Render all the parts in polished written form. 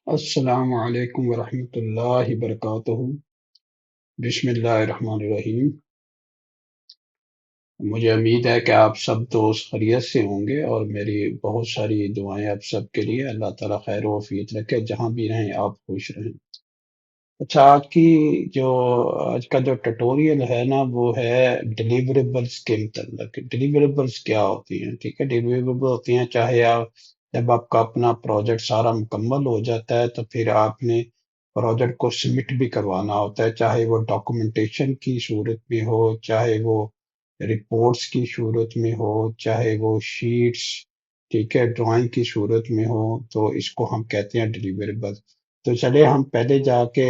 अस्सलामु अलैकुम वरहमतुल्लाहि वबरकातुहू। बिस्मिल्लाहिर्रहमानिर्रहीम। मुझे उम्मीद है कि आप सब दोस्त खैरियत से होंगे और मेरी बहुत सारी दुआएं आप सबके लिए। अल्लाह ताला खैर वफियत रखे, जहां भी रहें आप खुश रहें। अच्छा, आज का जो ट्यूटोरियल है ना, वो है डिलीवरेबल्स के मतलब। डिलीवरेबल्स क्या होती हैं? ठीक है, डिलीवरेबल होती हैं चाहे आप जब आपका अपना प्रोजेक्ट सारा मुकम्मल हो जाता है तो फिर आपने प्रोजेक्ट को सबमिट भी करवाना होता है, चाहे वो डॉक्यूमेंटेशन की सूरत में हो, चाहे वो रिपोर्ट्स की सूरत में हो, चाहे वो शीट्स, ठीक है, ड्राइंग की सूरत में हो। तो इसको हम कहते हैं डिलीवरेबल। तो चले हम पहले जाके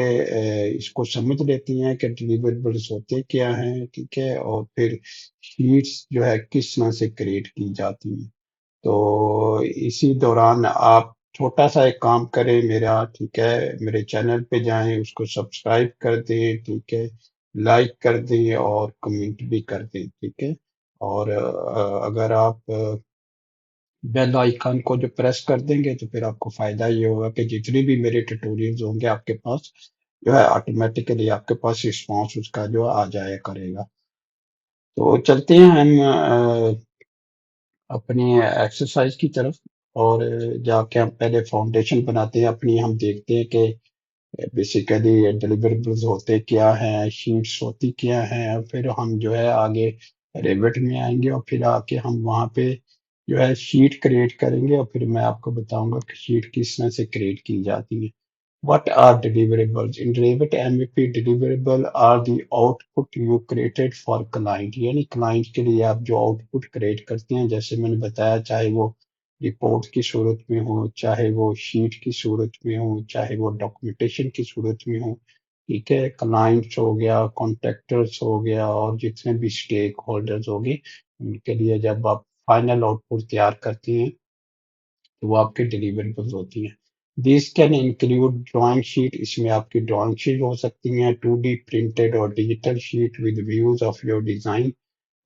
इसको समझ लेते हैं कि डिलीवरेबल्स होते क्या हैं, ठीक है, और फिर शीट्स जो है किस तरह से क्रिएट की जाती हैं। तो इसी दौरान आप छोटा सा एक काम करें मेरा, ठीक है, मेरे चैनल पे जाएं, उसको सब्सक्राइब कर दें, ठीक है, लाइक कर दें और कमेंट भी कर दें, ठीक है। और अगर आप बेल आइकन को जो प्रेस कर देंगे तो फिर आपको फायदा ये होगा कि जितने भी मेरे ट्यूटोरियल्स होंगे आपके पास जो है ऑटोमेटिकली आपके पास रिस्पॉन्स उसका जो आ जाया करेगा। तो चलते हैं हम अपनी एक्सरसाइज की तरफ। और जाके हम पहले फाउंडेशन बनाते हैं अपनी। हम देखते हैं कि बेसिकली डिलीवरेबल्स होते क्या हैं, शीट्स होती क्या हैं, और फिर हम जो है आगे रेविट में आएंगे और फिर आके हम वहाँ पे जो है शीट क्रिएट करेंगे और फिर मैं आपको बताऊंगा कि शीट किस तरह से क्रिएट की जाती है। What are deliverables? In Revit MEP, deliverable are the output you created for client। यानी क्लाइंट के लिए आप जो आउटपुट क्रिएट करते हैं, जैसे मैंने बताया, चाहे वो रिपोर्ट की सूरत में हो, चाहे वो शीट की सूरत में हो, चाहे वो डॉक्यूमेंटेशन की सूरत में हो, ठीक है। क्लाइंट्स हो गया, कॉन्ट्रैक्टर्स हो गया और जितने भी स्टेक होल्डर्स हो गए, उनके लिए जब आप फाइनल आउटपुट तैयार करते हैं तो वो आपके डिलीवरेबल्स होती हैं। This can include drawing sheet. इसमें आपकी ड्राइंग शीट हो सकती हैं, 2D प्रिंटेड और digital sheet with views of your design.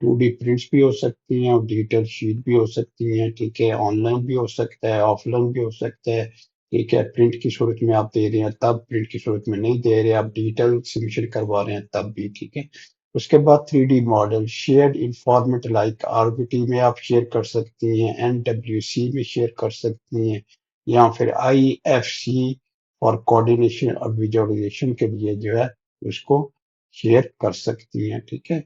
2D prints भी हो सकती हैं और डिजिटल शीट भी हो सकती हैं, ठीक है। ऑनलाइन भी हो सकता है, ऑफलाइन भी हो सकता है, ठीक है। प्रिंट की सूरत में आप दे रहे हैं तब, प्रिंट की सूरत में नहीं दे रहे, आप डिजिटल सबमिशन करवा रहे हैं तब भी, ठीक है। उसके बाद 3D model shared in format like RBT में आप शेयर कर सकती हैं, एनडब्ल्यूसी में शेयर कर सकती हैं, या फिर आईएफसी और कोऑर्डिनेशन और विजुअलाइजेशन के लिए जो है उसको शेयर कर सकती हैं, ठीक है।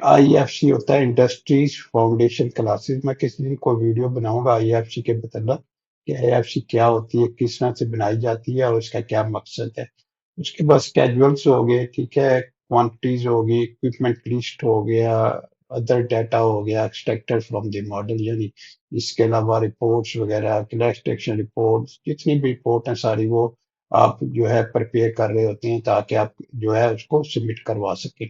आईएफसी होता है इंडस्ट्रीज फाउंडेशन क्लासेस। मैं किसी दिन कोई वीडियो बनाऊंगा आईएफसी के मतलब कि आईएफसी क्या होती है, किस तरह से बनाई जाती है और उसका क्या मकसद है। उसके बाद स्केड्यूल्स हो गए, ठीक है, क्वांटिटीज हो गई, इक्विपमेंट लिस्ट हो गया, अदर डाटा हो गया एक्सट्रैक्टेड फ्रॉम द मॉडल। यानी इसके अलावा रिपोर्ट्स वगैरह, क्लैश एक्सट्रैक्शन रिपोर्ट्स, जितनी भी रिपोर्ट है सारी वो आप जो है प्रिपेयर कर रहे होते हैं ताकि आप जो है उसको सबमिट करवा सकें।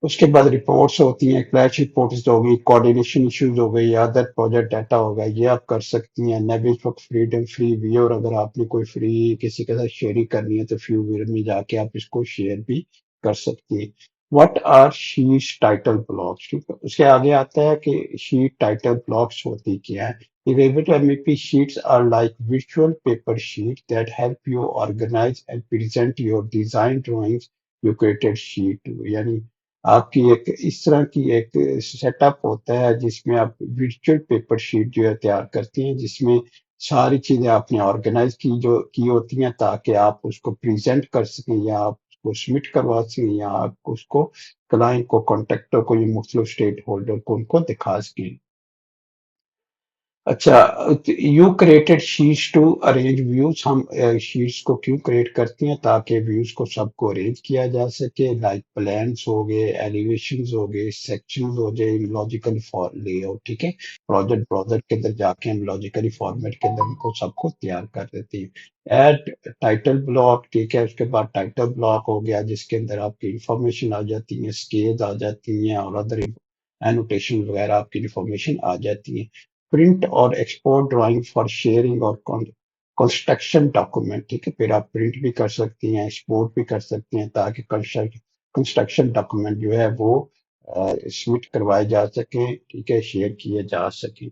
उसके बाद रिपोर्ट्स होती हैं, क्लैश रिपोर्ट्स हो गई, कोऑर्डिनेशन इश्यूज हो गई, अदर प्रोजेक्ट डाटा हो गया, ये आप कर सकती हैं। नेविक फ्रीडम फ्री व्यू, और अगर आपने कोई फ्री किसी के साथ शेयरिंग करनी है तो फ्यू व्यू में जाके आप इसको शेयर भी कर सकती हैं। What R sheet title blocks? ठीक है, उसके आगे आता है कि शीट टाइटल ब्लॉक्स होती क्या है। Revit MEP sheets are like visual paper sheets that help you organize and present your design drawings you created sheet। यानी आपकी एक इस तरह की एक सेटअप होता है जिसमें आप वर्चुअल पेपर शीट जो है तैयार करती हैं, जिसमें सारी चीजें आपने ऑर्गेनाइज की होती हैं ताकि आप उसको प्रेजेंट कर सकें या आप उसको सबमिट करवा सकें या आप उसको क्लाइंट को, कॉन्ट्रैक्टर को, या मुख्तलिफ स्टेक होल्डर को उनको दिखा सकें। अच्छा, you created sheets to arrange views. हम शीट्स को क्यों क्रिएट करते हैं? ताकि व्यूज को सबको अरेंज किया जा सके, लाइक प्लान्स हो गए, एलिवेशंस हो गए, सेक्शंस हो गए, लॉजिकल फॉर लेआउट, ठीक है। प्रोजेक्ट ब्राउज़र के अंदर जाके हम लॉजिकली फॉर्मेट के अंदर उनको सबको तैयार कर देते हैं। ऐड टाइटल ब्लॉक, ठीक है। उसके बाद टाइटल ब्लॉक हो गया जिसके अंदर आपकी इंफॉर्मेशन आ जाती है, स्केल्स आ जाती हैं और अदर एनोटेशन वगैरह आपकी इंफॉर्मेशन आ जाती है। प्रिंट और एक्सपोर्ट ड्राइंग फॉर शेयरिंग और कंस्ट्रक्शन डॉक्यूमेंट, ठीक है। फिर आप प्रिंट भी कर सकती हैं, एक्सपोर्ट भी कर सकती हैं ताकि कंस्ट्रक्शन डॉक्यूमेंट जो है वो सबमिट करवाए जा सके, ठीक है, शेयर किए जा सके।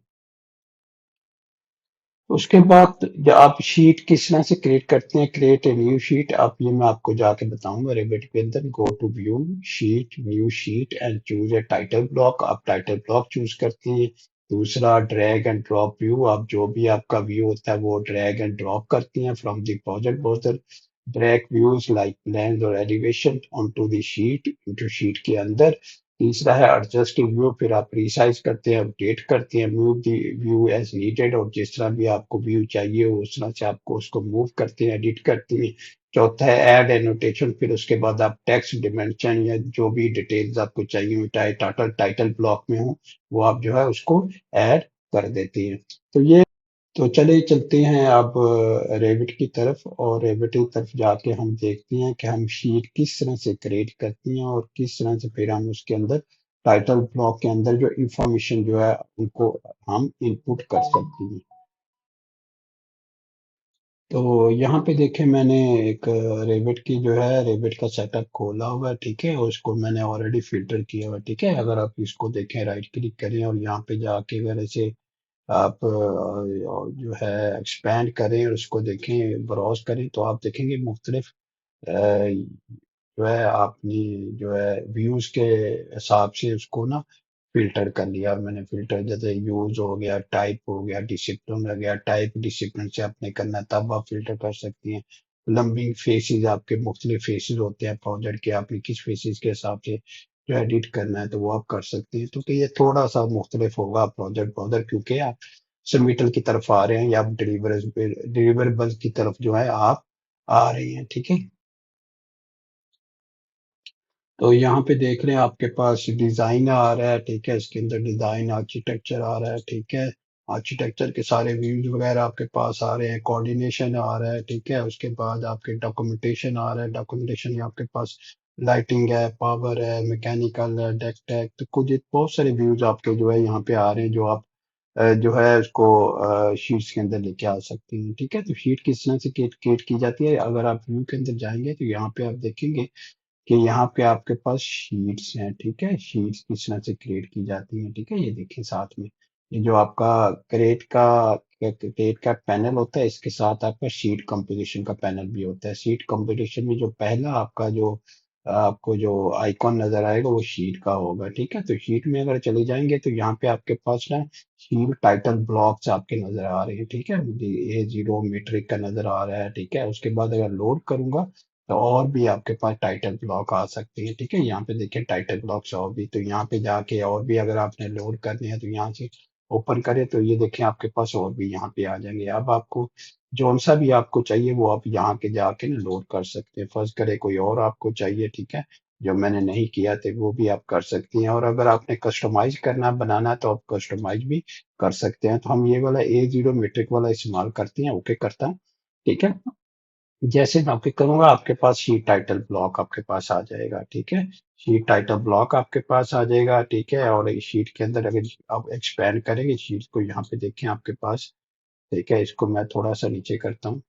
उसके बाद जब आप शीट किस तरह से क्रिएट करते हैं, क्रिएट ए न्यू शीट, आप ये मैं आपको जाके बताऊंगा रेविट के अंदर। Go to view, sheet, new sheet and choose a title block. आप टाइटल ब्लॉक चूज करते हैं। दूसरा, ड्रैग एंड ड्रॉप व्यू, आप जो भी आपका व्यू होता है वो ड्रैग एंड ड्रॉप करती हैं from the project browser. Drag views like planes और elevation onto the sheet, into sheet के अंदर। तीसरा है एडजस्ट व्यू, फिर आप रिसाइज करते हैं, अपडेट करते हैं, move the view as needed, और जिस तरह भी आपको व्यू चाहिए उस तरह से आपको उसको मूव करते हैं, एडिट करते हैं। चौथा है ऐड एनोटेशन, फिर उसके बाद आप टेक्स्ट डिमेंशन या जो भी डिटेल्स आपको चाहिए हो, चाहे टाइटल टाइटल ब्लॉक में हो, वो आप जो है उसको ऐड कर देती हैं। तो ये, तो चले चलते हैं अब रेविट की तरफ, और रेविट की तरफ जाके हम देखते हैं कि हम शीट किस तरह से क्रिएट करती हैं और किस तरह से फिर हम उसके अंदर टाइटल ब्लॉक के अंदर जो इंफॉर्मेशन जो है उनको हम इनपुट कर सकती हैं। तो यहाँ पे देखें, मैंने एक रेविट की जो है रेविट का सेटअप खोला हुआ है, ठीक है, और उसको मैंने ऑलरेडी फिल्टर किया हुआ है, ठीक है। अगर आप इसको देखें, राइट क्लिक करें और यहाँ पे जाके अगर ऐसे आप जो है एक्सपैंड करें और उसको देखें, ब्राउज करें, तो आप देखेंगे मुख्तलिफ जो है आपने जो है व्यूज के हिसाब से उसको ना फिल्टर कर लिया। मैंने फिल्टर जैसे यूज हो गया, टाइप हो गया, डिसिप्लिन हो गया। टाइप डिसिप्लिन से आपने करना है, तब आप फिल्टर कर सकती हैं। लंबिंग फेसेस, आपके मुख्तलिफ फेसेस होते हैं प्रोजेक्ट के, आपने किस फेसेस के हिसाब से जो एडिट करना है तो वो आप कर सकते हैं। तो कि ये थोड़ा सा मुख्तलिफ होगा प्रोजेक्ट प्रोजेक्ट, क्योंकि आप सबमिटल की तरफ आ रहे हैं या आप डिलीवरेबल की तरफ जो है आप आ रहे हैं, ठीक है। तो यहाँ पे देख रहे हैं आपके पास डिजाइन आ रहा है, ठीक है, इसके अंदर डिजाइन आर्किटेक्चर आ रहा है, ठीक है। आर्किटेक्चर के सारे व्यूज वगैरह आपके पास आ रहे हैं, कोऑर्डिनेशन आ रहा है, ठीक है। उसके बाद आपके डॉक्यूमेंटेशन आ रहा है, डॉक्यूमेंटेशन में आपके पास लाइटिंग है, पावर है, मैकेनिकल है, डेक टेक, तो कुछ बहुत सारे व्यूज आपके जो है यहाँ पे आ रहे हैं, जो आप जो है उसको शीट्स के अंदर लेके आ सकती हैं, ठीक है। तो शीट किस तरह से क्रिएट की जाती है, अगर आप व्यू के अंदर जाएंगे तो यहाँ पे आप देखेंगे कि यहाँ पे आपके पास शीट्स हैं, ठीक है। शीट्स किस तरह से क्रिएट की जाती हैं, ठीक है, ये देखिए साथ में ये जो आपका क्रिएट का पैनल होता है, इसके साथ आपका शीट कंपोजिशन का पैनल भी होता है। शीट कंपोजिशन में जो पहला आपका जो आपको जो आइकॉन नजर आएगा वो शीट का होगा, ठीक है। तो शीट में अगर चले जाएंगे तो यहाँ पे आपके पास ना शीट टाइटल ब्लॉक्स आपके नजर आ रहे हैं, ठीक है। मुझे ये जीरो मीट्रिक का नजर आ रहा है, ठीक है। उसके बाद अगर लोड करूंगा तो और भी आपके पास टाइटल ब्लॉक आ सकते हैं, ठीक है। यहाँ पे देखिए टाइटल ब्लॉक्स और भी, तो यहाँ पे जाके और भी अगर आपने लोड करने हैं तो यहाँ से ओपन करें तो ये देखें आपके पास और भी यहाँ पे आ जाएंगे। अब आपको जौन सा भी आपको चाहिए वो आप यहाँ के जाके ना लोड कर सकते हैं। फर्ज करे कोई और आपको चाहिए, ठीक है, जो मैंने नहीं किया थे वो भी आप कर सकती हैं। और अगर आपने कस्टमाइज करना बनाना है तो आप कस्टमाइज भी कर सकते हैं। तो हम ये वाला A0 मीट्रिक वाला इस्तेमाल करते हैं, ओके करता है, ठीक है। जैसे मैं क्लिक करूंगा आपके पास शीट टाइटल ब्लॉक आपके पास आ जाएगा, ठीक है। शीट टाइटल ब्लॉक आपके पास आ जाएगा, ठीक है। और इस शीट के अंदर अगर आप एक्सपैंड करेंगे शीट को, यहाँ पे देखें आपके पास, ठीक है, इसको मैं थोड़ा सा नीचे करता हूँ,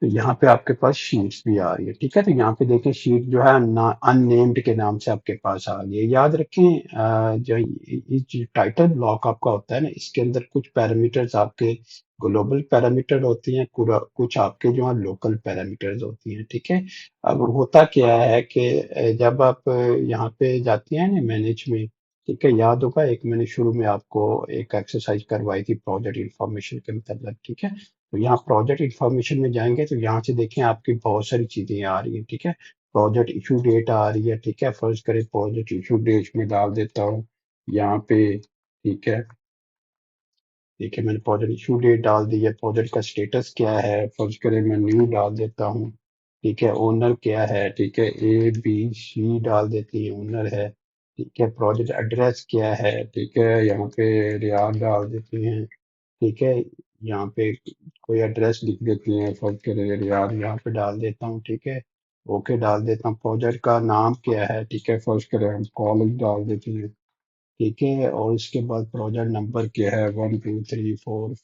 तो यहाँ पे आपके पास शीट्स भी आ रही है, ठीक है। तो यहाँ पे देखें शीट जो है अननेम्ड के नाम से आपके पास आ गई है। याद रखें जो टाइटल ब्लॉक आपका होता है ना, इसके अंदर कुछ पैरामीटर्स आपके ग्लोबल पैरामीटर होती हैं, कुछ आपके जो है लोकल पैरामीटर्स होती हैं, ठीक है। अब होता क्या है कि जब आप यहाँ पे जाती हैं ना मैनेज में, ठीक है, याद होगा एक मैंने शुरू में आपको एक एक्सरसाइज करवाई थी प्रोजेक्ट इंफॉर्मेशन के मतलब, ठीक है। तो यहाँ प्रोजेक्ट इन्फॉर्मेशन में जाएंगे तो यहाँ से देखें आपकी बहुत सारी चीजें आ रही है, ठीक है। प्रोजेक्ट इशू डेट आ रही है, ठीक है। फर्ज करें प्रोजेक्ट इशू डेट में डाल देता हूँ यहाँ पे, ठीक है। देखिए मैंने प्रोजेक्ट इशू डेट डाल दी है, प्रोजेक्ट का स्टेटस क्या है, फर्ज करें मैं न्यू डाल देता हूँ, ठीक है। ओनर क्या है, ठीक है, ABC डाल देती है, ओनर है, ठीक है। प्रोजेक्ट एड्रेस क्या है, ठीक है, यहाँ पे रियाद डाल देते हैं, ठीक है। यहाँ पे कोई एड्रेस लिख देती हैं, फर्ज करें यार यहाँ पे डाल देता हूँ, ठीक है। ओके डाल देता हूँ। प्रोजेक्ट का नाम क्या है, ठीक है, फर्ज करें हम कॉलेज डाल देते हैं, ठीक है। और इसके बाद प्रोजेक्ट नंबर क्या है, 1 2 3 4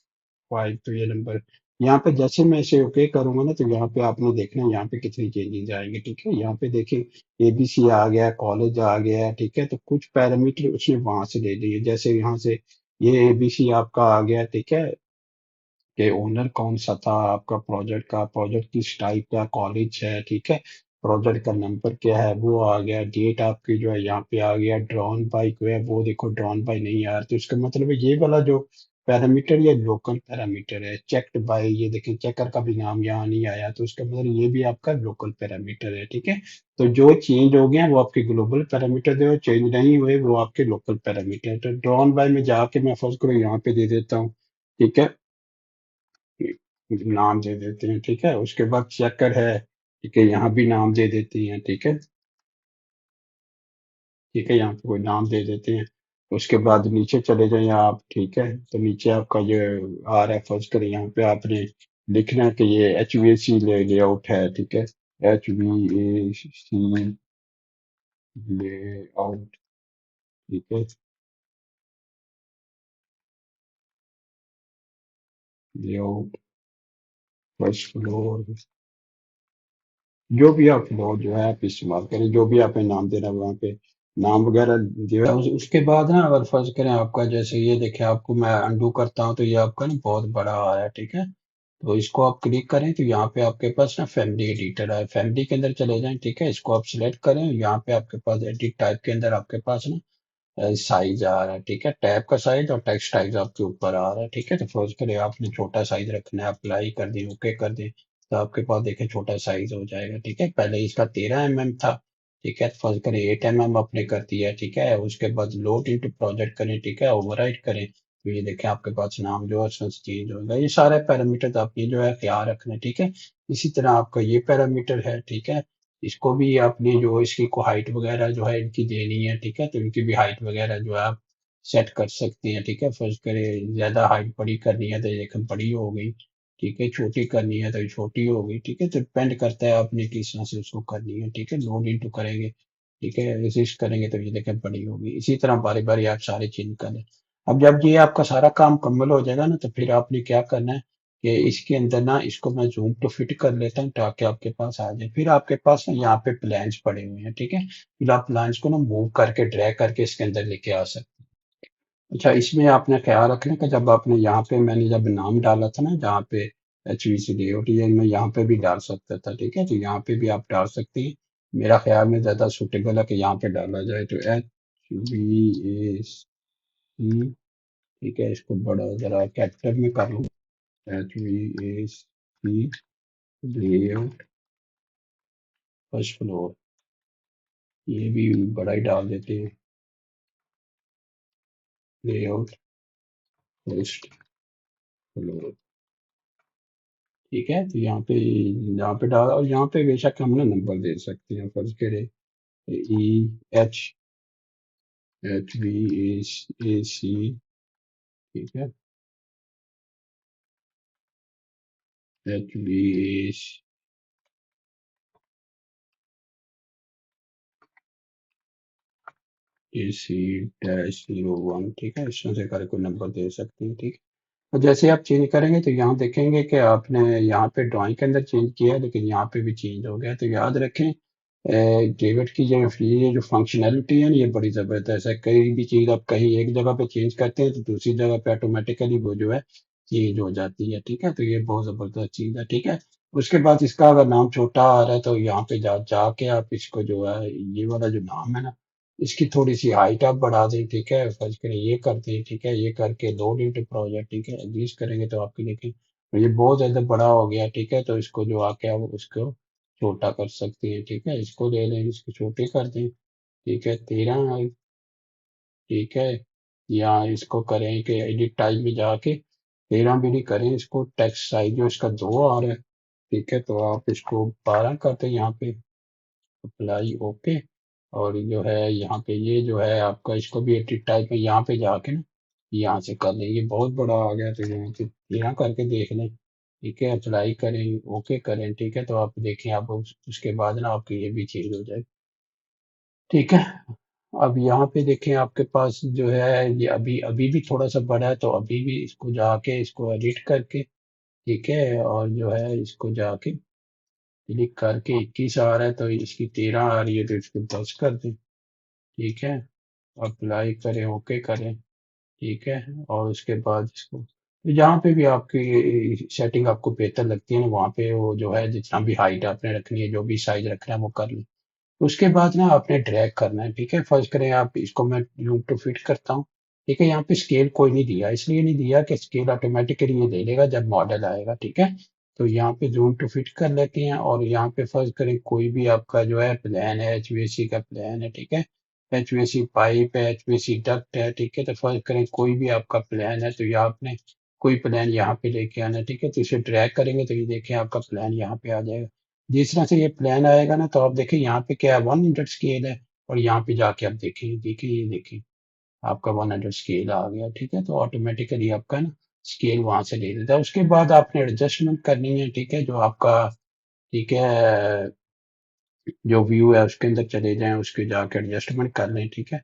5, तो ये नंबर यहाँ पे जैसे मैं इसे ओके करूंगा ना तो यहाँ पे आपने देखना है यहाँ पे कितनी चेंजेस आएंगे, ठीक है। यहाँ पे देखिए ABC आ गया, कॉलेज आ गया, ठीक है। तो कुछ पैरामीटर उसने वहां से ले लिए, जैसे यहाँ से ये एबीसी आपका आ गया, ठीक है, कि ओनर कौन सा था आपका प्रोजेक्ट का, प्रोजेक्ट किस टाइप का, कॉलेज है, ठीक है, प्रोजेक्ट का नंबर क्या है वो आ गया, डेट आपकी जो है यहाँ पे आ गया, ड्रॉन बाई जो है वो देखो ड्रॉन बाई नहीं आ रहा, तो इसका मतलब है ये वाला जो पैरामीटर, ये लोकल पैरामीटर है। चेक्ड बाय, ये देखें चेकर का भी नाम यहाँ नहीं आया, तो इसका मतलब ये भी आपका लोकल पैरामीटर है, ठीक है। तो जो चेंज हो गए वो आपके ग्लोबल पैरामीटर थे, और चेंज नहीं हुए वो आपके लोकल पैरामीटर। तो ड्रॉन बाय में जाके मैं फर्स्ट करो यहाँ पे दे देता हूँ, ठीक है, नाम दे देते हैं, ठीक है। उसके बाद चेकर है, ठीक है, यहाँ भी नाम दे देते हैं, ठीक है, ठीक है, यहाँ पे कोई नाम दे देते हैं। उसके बाद नीचे चले जाएं आप, ठीक है, तो नीचे आपका ये आ रहा है, फर्ज करें यहाँ पे आपने लिखना है कि ये HVAC लेआउट है, ठीक है, HVAC लेआउट, ठीक है, लेआउट फर्स्ट फ्लोर, जो भी आप फ्लोर जो है आप इस्तेमाल करें, जो भी आपने नाम देना है वहाँ पे नाम वगैरह जो है उसके बाद ना अगर फर्ज करें आपका, जैसे ये देखें, आपको मैं अंडू करता हूँ तो ये आपका ना बहुत बड़ा आ रहा है, ठीक है। तो इसको आप क्लिक करें तो यहाँ पे आपके पास ना फैमिली एडिटर है, फैमिली के अंदर चले जाएं, ठीक है, इसको आप सिलेक्ट करें, यहाँ पे आपके पास एडिट टाइप के अंदर आपके पास ना साइज आ रहा है, ठीक है, टैब का साइज और टेक्स्ट साइज आपके ऊपर आ रहा है, ठीक है। तो फर्ज करें आपने छोटा साइज रखना है, अप्लाई कर दें, ओके कर दें, तो आपके पास देखें छोटा साइज हो जाएगा, ठीक है। पहले इसका 13 mm था, ठीक है, तो फर्ज करें 8 mm आपने कर दिया, ठीक है। उसके बाद लोड इनटू प्रोजेक्ट करें, ठीक है, ओवरराइट करें, तो ये देखें आपके पास नाम जो है चेंज होगा। ये सारे पैरामीटर आपने जो है ख्याल रखना है, ठीक है। इसी तरह आपका ये पैरामीटर है, ठीक है, इसको भी आपने जो इसकी को हाइट वगैरह जो है इनकी देनी है, ठीक है, तो इनकी भी हाइट वगैरह जो है आप सेट कर सकते हैं, ठीक है। फर्ज करें ज्यादा हाइट बड़ी करनी है तो ये देखो बड़ी हो गई, ठीक है, छोटी करनी है तो ये छोटी हो गई, ठीक है। तो डिपेंड करता है आपने किस तरह से उसको करनी है, ठीक है। लोड इनटू करेंगे, ठीक है, रेसिस्ट करेंगे तो ये देखें बड़ी होगी। इसी तरह बारी बारी आप सारे चेंज कर लें। अब जब ये आपका सारा काम मुकम्मल हो जाएगा ना, तो फिर आपने क्या करना है कि इसके अंदर ना इसको मैं जूम टू फिट कर लेता हूँ ताकि आपके पास आ जाए। फिर आपके पास ना यहाँ पे प्लान्स पड़े हुए हैं, ठीक है, फिर आप प्लान्स को ना मूव करके ड्रैग करके इसके अंदर लेके आ सकते हैं। अच्छा, इसमें आपने ख्याल रखना कि जब आपने यहाँ पे मैंने जब नाम डाला था ना जहाँ पे HVC DOT, ये मैं यहाँ पे भी डाल सकता था, ठीक है, तो यहाँ पे भी आप डाल सकते हैं। मेरा ख्याल में ज्यादा सुटेबल है कि यहाँ पे डाला जाए, तो HVAC, ठीक है, इसको बड़ा जरा कैपिटल में कर लूँ, HVAC लेआउट फर्स्ट फ्लोर, ये भी बड़ा ही डाल देते हैं, लेआउट फर्स्ट फ्लोर, ठीक है। तो यहाँ पे डाल, और यहाँ पे बेशक हम ना नंबर दे सकते हैं, फर्ज करें EH HVAC, ठीक है, HVAC-01, ठीक है, इस तरह से करके कोई नंबर दे सकते हैं, ठीक है। और जैसे आप चेंज करेंगे तो यहाँ देखेंगे कि आपने यहाँ पे ड्राइंग के अंदर चेंज किया है, लेकिन यहाँ पे भी चेंज हो गया। तो याद रखें डेविड की जो ये जो फंक्शनैलिटी है ना, ये बड़ी ज़बरदस्त है। कहीं भी चीज़ आप कहीं एक जगह पे चेंज करते हैं तो दूसरी जगह पे ऑटोमेटिकली वो जो है चेंज हो जाती है, ठीक है। तो ये बहुत ज़बरदस्त चीज़ है, ठीक है। उसके बाद इसका अगर नाम छोटा आ रहा है तो यहाँ पे जाके आप इसको जो है ये वाला जो नाम है ना, इसकी थोड़ी सी हाइट आप बढ़ा दें, ठीक है, फर्ज करें ये कर दें, ठीक है, ये करके लोड इनटू प्रोजेक्ट, ठीक है, एग्जिस्ट करेंगे तो आपके देखें तो ये बहुत ज्यादा बड़ा हो गया, ठीक है। तो इसको जो आके आप उसको छोटा कर सकते हैं, ठीक है, इसको ले लें, इसको छोटे कर दें, ठीक है, 13, ठीक है, या इसको करें कि एडिट टाइप में जाके 13 भी नहीं करें, इसको टेक्स्ट साइज जो इसका 2 आ रहा है, ठीक है, तो आप इसको 12 करते हैं, यहाँ पे अप्लाई, ओके। और जो है यहाँ पे ये जो है आपका, इसको भी एडिट टाइप में यहाँ पे जाके ना यहाँ से कर लें, ये बहुत बड़ा आ गया तो यहाँ से यहाँ करके देख लें, ठीक है, अप्लाई करें, ओके करें, ठीक है, तो आप देखें आप उसके बाद ना आपकी ये भी चेंज हो जाए, ठीक है। अब यहाँ पे देखें आपके पास जो है ये अभी अभी भी थोड़ा सा बड़ा है, तो अभी भी इसको जाके इसको एडिट करके, ठीक है, और जो है इसको जाके क्लिक करके 21 आ रहा है तो इसकी 13 आ रही है तो इसको 10 कर दें, ठीक है, अप्लाई करें, ओके करें, ठीक है। और उसके बाद इसको तो जहाँ पे भी आपकी सेटिंग आपको बेहतर लगती है ना, वहाँ पे वो जो है जितना भी हाइट आपने रखनी है, जो भी साइज रखना है वो कर लें। उसके बाद ना आपने ड्रैग करना है, ठीक है। फर्ज करें आप इसको, मैं जूम टू फिट करता हूँ, ठीक है। यहाँ पे स्केल कोई नहीं दिया, इसलिए नहीं दिया कि स्केल ऑटोमेटिकली ये ले लेगा जब मॉडल आएगा, ठीक है। तो यहाँ पे जूम टू फिट कर लेते हैं, और यहाँ पे फर्ज करें कोई भी आपका जो है प्लान है, एचवीएसी का प्लान है, ठीक है। एचवीएसी पाइप है, एचवीएसी डक्ट है, ठीक है। तो फर्ज करें कोई भी आपका प्लान है, तो ये आपने कोई प्लान यहाँ पे लेके आना है, ठीक है। तो इसे ड्रैग करेंगे तो ये देखें आपका प्लान यहाँ पे आ जाएगा। जिस तरह से ये प्लान आएगा ना, तो आप देखें यहाँ पे क्या है, 100 स्केल है। और यहाँ पे जाके आप देखें, देखें ये देखें, आपका 100 स्केल आ गया, ठीक है। तो ऑटोमेटिकली आपका ना स्केल वहां से ले लेता है। उसके बाद आपने एडजस्टमेंट करनी है, ठीक है। जो आपका, ठीक है, जो व्यू है उसके अंदर चले जाएं, उसके जाके एडजस्टमेंट कर लें, ठीक है।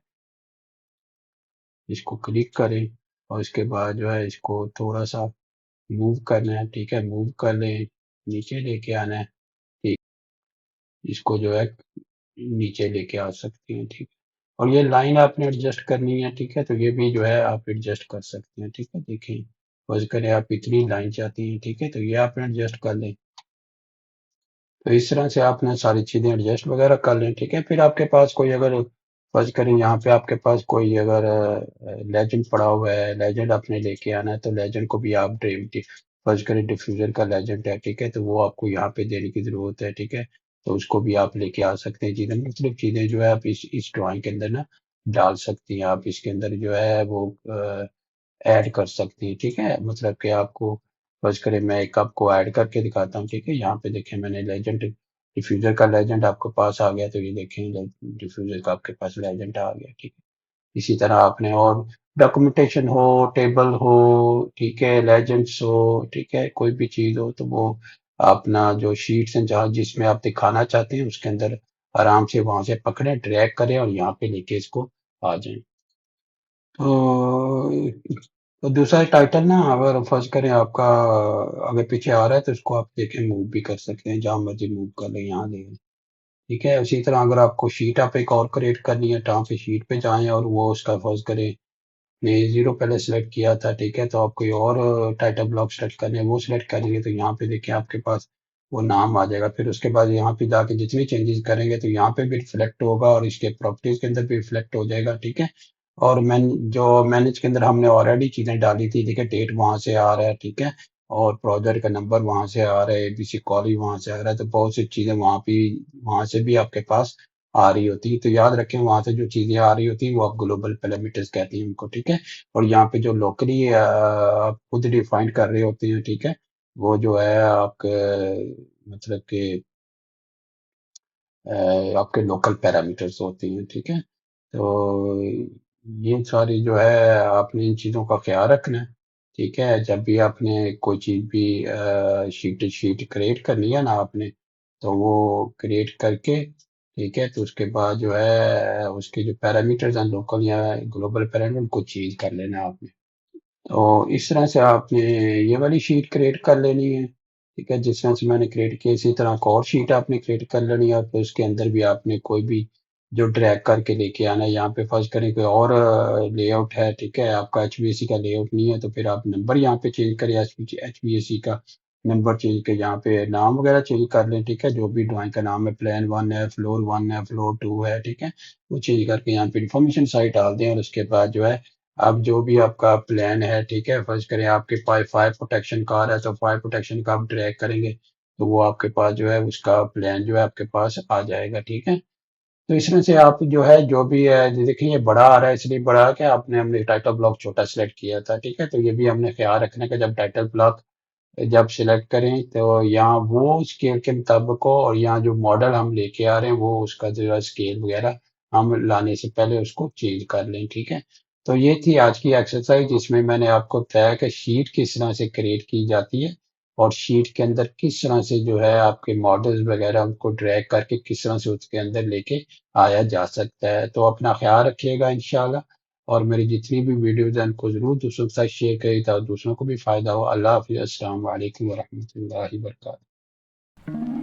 इसको क्लिक करें, और इसके बाद जो है इसको थोड़ा सा मूव करना है, ठीक है। मूव कर लें, नीचे लेके आना है, ठीक। इसको जो है नीचे लेके आ सकती हैं, ठीक है। और ये लाइन आपने एडजस्ट करनी है, ठीक है। तो ये भी जो है आप एडजस्ट कर सकते हैं, ठीक है। देखें, फर्ज करें आप इतनी लाइन चाहती हैं, ठीक है, तो ये आपने एडजस्ट कर लें। तो इस तरह से आपने सारी चीजें एडजस्ट वगैरह कर लें, ठीक है। फिर आपके पास कोई अगर, फर्ज करें यहाँ पे आपके पास कोई अगर लेजेंड पड़ा हुआ है, लेजेंड आपने लेके आना है, तो लेजेंड को भी आप फर्ज करें डिफ्यूजर का लेजेंड है, ठीक है। तो वो आपको यहाँ पे देने की जरूरत है, ठीक है। तो उसको भी आप लेके आ सकते हैं। चीजें मुख्तलिफ चीजें जो है आप इस ड्राइंग के अंदर ना डाल सकती हैं। आप इसके अंदर जो है वो ऐड कर सकती हैं, ठीक है। मतलब कि आपको, फर्ज करें मैं एक आपको ऐड करके दिखाता हूँ, ठीक है। यहाँ पे देखें मैंने लेजेंड, डिफ्यूजर का लेजेंड आपके पास आ गया, तो ये देखें डिफ्यूजर का आपके पास लेजेंड आ गया, ठीक है। इसी तरह आपने और डॉक्यूमेंटेशन हो, टेबल हो, ठीक है, लेजेंड्स हो, ठीक है, कोई भी चीज हो, तो वो अपना जो शीट्स हैं जहाँ जिसमें आप दिखाना चाहते हैं उसके अंदर आराम से वहां से पकड़े, ड्रैग करें और यहाँ पे लेके इसको आ जाएं। तो दूसरा टाइटल ना, अगर फर्ज करें आपका अगर पीछे आ रहा है, तो उसको आप देखें मूव भी कर सकते हैं, जहां मर्जी मूव कर लें, यहाँ ले लें, ठीक है। उसी तरह अगर आपको शीट आप एक और क्रिएट करनी है, तो आप शीट पे जाएं और वो उसका फर्ज करें ने जीरो पहले सेलेक्ट किया था, ठीक है। तो आप कोई और टाइटल ब्लॉक सेलेक्ट करने हैं, वो सिलेक्ट करेंगे, तो यहाँ पे देखिए आपके पास वो नाम आ जाएगा। फिर उसके बाद यहाँ पे जाके जितनी चेंजेस करेंगे, तो यहाँ पे भी रिफ्लेक्ट होगा और इसके प्रॉपर्टीज के अंदर भी रिफ्लेक्ट हो जाएगा, ठीक है। और जो मैनेज के अंदर हमने ऑलरेडी चीजें डाली थी, ठीक है, डेट वहां से आ रहा है, ठीक है। और प्रोजेक्ट का नंबर वहां से आ रहा है, एबीसी कॉल वहां से आ रहा है, तो बहुत सी चीजें वहां से भी आपके पास आ रही होती है। तो याद रखें, वहां से जो चीजें आ रही होती है वो आप ग्लोबल पैरामीटर्स कहते हैं उनको, ठीक है। और यहाँ पे जो लोकली आप खुद डिफाइन कर रहे होते हैं, ठीक है, वो जो है आपके, मतलब कि आपके लोकल पैरामीटर्स होते हैं, ठीक है। तो ये सारी जो है आपने इन चीज़ों का ख्याल रखना है, ठीक है। जब भी आपने कोई चीज़ भी शीट शीट क्रिएट करनी है ना आपने, तो वो क्रिएट करके, ठीक है, तो उसके बाद जो है उसके जो पैरामीटर्स हैं लोकल या ग्लोबल पैरामीटर उनको चेंज कर लेना है आपने। तो इस तरह से आपने ये वाली शीट क्रिएट कर लेनी है, ठीक है। जिस तरह से मैंने क्रिएट किया, इसी तरह एक और शीट आपने क्रिएट कर लेनी है, और फिर उसके अंदर भी आपने कोई भी जो ड्रैग करके लेके आना है। यहाँ पे फर्स्ट करें कोई और लेआउट है, ठीक है, आपका एचवीएसी का लेआउट नहीं है, तो फिर आप नंबर यहाँ पे चेंज करें, एचवीएसी का नंबर चेंज कर, यहाँ पे नाम वगैरह चेंज कर लें, ठीक है। जो भी ड्राइंग का नाम है, प्लान 1 है, फ्लोर 1 है, फ्लोर 2 है, ठीक है, वो चेंज करके यहाँ पे इन्फॉर्मेशन साइट डाल दें। और उसके बाद जो है अब जो भी आपका प्लान है, ठीक है, फर्ज करें आपके पास फायर प्रोटेक्शन का आ रहा है, तो फायर प्रोटेक्शन का आप ड्रैग करेंगे, तो वो आपके पास जो है उसका प्लान जो है आपके पास आ जाएगा, ठीक है। तो इसमें से आप जो है जो भी है, देखिए ये बड़ा आ रहा है, इसलिए बड़ा है कि आपने हमने टाइटल ब्लॉक छोटा सेलेक्ट किया था, ठीक है। तो ये भी हमने ख्याल रखना है कि जब टाइटल ब्लॉक जब सिलेक्ट करें, तो यहाँ वो स्केल के मुताबिक हो, और यहाँ जो मॉडल हम लेके आ रहे हैं वो उसका जो है स्केल वगैरह हम लाने से पहले उसको चेंज कर लें, ठीक है। तो ये थी आज की एक्सरसाइज, जिसमें मैंने आपको बताया कि शीट किस तरह से क्रिएट की जाती है, और शीट के अंदर किस तरह से जो है आपके मॉडल्स वगैरह उनको ड्रैग करके किस तरह से उसके अंदर लेके आया जा सकता है। तो अपना ख्याल रखिएगा इंशाल्लाह, और मेरी जितनी भी वीडियोज़ हैं उनको ज़रूर दूसरों के साथ शेयर करें, ताकि दूसरों को भी फ़ायदा हो। अल्लाह हाफ़िज़, अस्सलाम वालेकुम व रहमतुल्लाहि व बरकातहू।